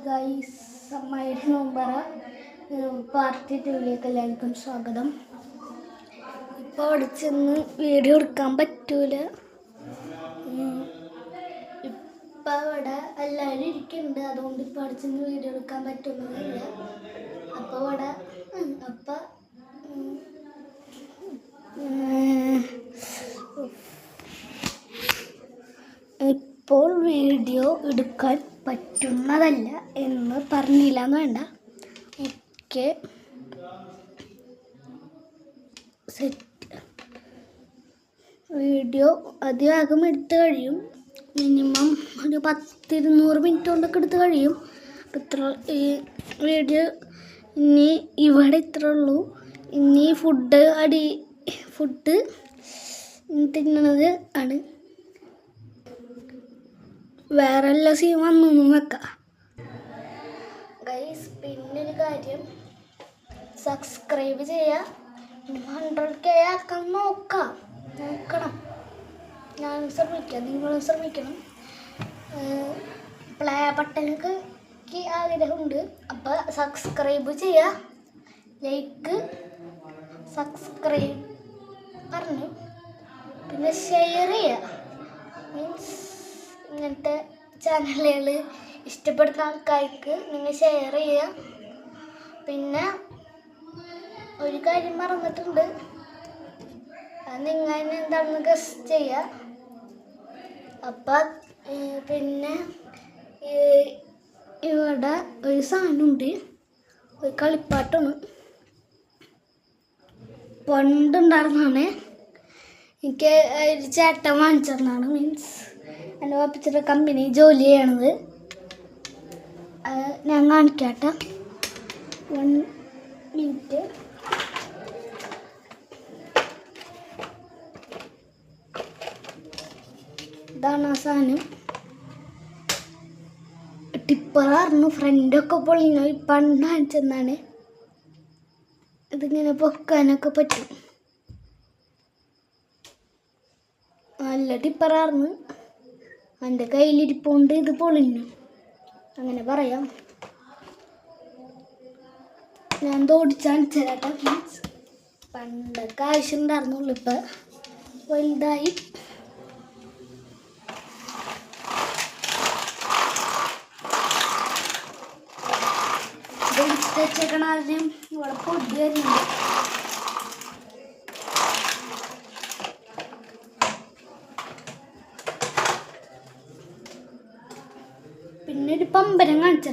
Guys, അമ്മായിയുടെ നോമ്പറ party 2ലേക്ക് എല്ലാവർക്കും സ്വാഗതം. ഇപ്പോൾ അവിടെ ചെന്ന് വീഡിയോ എടുക്കാൻ പറ്റൂല. ഇപ്പം അവിടെ എല്ലാവരും ഇരിക്കുന്നുണ്ട്, അതുകൊണ്ട് ഇപ്പോൾ അവിടെ ചെന്ന് വീഡിയോ എടുക്കാൻ പറ്റുന്നതില്ല. അപ്പോൾ അവിടെ ഇപ്പോൾ വീഡിയോ എടുക്കാൻ പറ്റുന്നതല്ല എന്ന് പറഞ്ഞില്ല എന്ന് വേണ്ട. Okay, set. വീഡിയോ അതിവേഗം എടുത്ത് കഴിയും. മിനിമം ഒരു 10-200 മിനിറ്റ് കൊണ്ടൊക്കെ എടുത്ത് കഴിയും. അപ്പം ഇത്ര ഈ വീഡിയോ ഇനി ഇവിടെ ഇത്ര ഉള്ളൂ. ഇനി ഫുഡ് തിന്നണത് ആണ്. വേറെ എല്ലാ സീൻ വന്നൊന്നും വെക്കാം ഗൈസ്. പിന്നൊരു കാര്യം, സബ്സ്ക്രൈബ് ചെയ്യുക. 100K ആക്കാൻ നോക്കണം. ഞാനും ശ്രമിക്കാം, നിങ്ങളും ശ്രമിക്കണം. പ്ലേ ബട്ടനൊക്കെ ആഗ്രഹമുണ്ട്. അപ്പോൾ സബ്സ്ക്രൈബ് ചെയ്യുക, ലൈക്ക്, സബ്സ്ക്രൈബ് പറഞ്ഞു, പിന്നെ ഷെയർ ചെയ്യുക. മീൻസ് ഇങ്ങനത്തെ ചാനലുകൾ ഇഷ്ടപ്പെടുന്ന ആൾക്കാർക്ക് നിങ്ങൾ ഷെയർ ചെയ്യുക. പിന്നെ ഒരു കാര്യം മറന്നിട്ടുണ്ട്, അത് നിങ്ങൾ എന്താണെന്ന് ഗസ് ചെയ്യുക. അപ്പം പിന്നെ ഇവിടെ ഒരു സാധനമുണ്ട്, ഒരു കളിപ്പാട്ടാണ്. പണ്ടുണ്ടായിരുന്നാണ്, എനിക്ക് ഒരു ചേട്ടൻ വാങ്ങിച്ചതാണ്. മീൻസ് എൻ്റെ പപ്പിച്ചിട്ട് കമ്പനി ജോലി ചെയ്യണത്. ഞാൻ കാണിക്കാട്ടെ, 1 മിനിറ്റ്. ഇതാണ് ആ സാധനം. ടിപ്പറായിരുന്നു, ഫ്രണ്ടൊക്കെ പൊളിഞ്ഞു. പണ്ട് കാണിച്ചെന്നാണ്. ഇതിങ്ങനെ പൊക്കാനൊക്കെ പറ്റും. നല്ല ടിപ്പറായിരുന്നു. എൻ്റെ കയ്യിലിരിപ്പുണ്ട്, ഇത് പൊളിഞ്ഞു, അങ്ങനെ പറയാം. ഞാൻ ഓടിച്ചാണിച്ചേട്ടാ. മീൻസ് പണ്ടൊക്കെ ആവശ്യമുണ്ടായിരുന്നുള്ളൂ, ഇപ്പം വലുതായി. വെച്ചേക്കണ ആദ്യം ഇവിടെ പൊടി വരുന്നുണ്ട്. പിന്നെ ഒരു പമ്പരം കാണിച്ചു.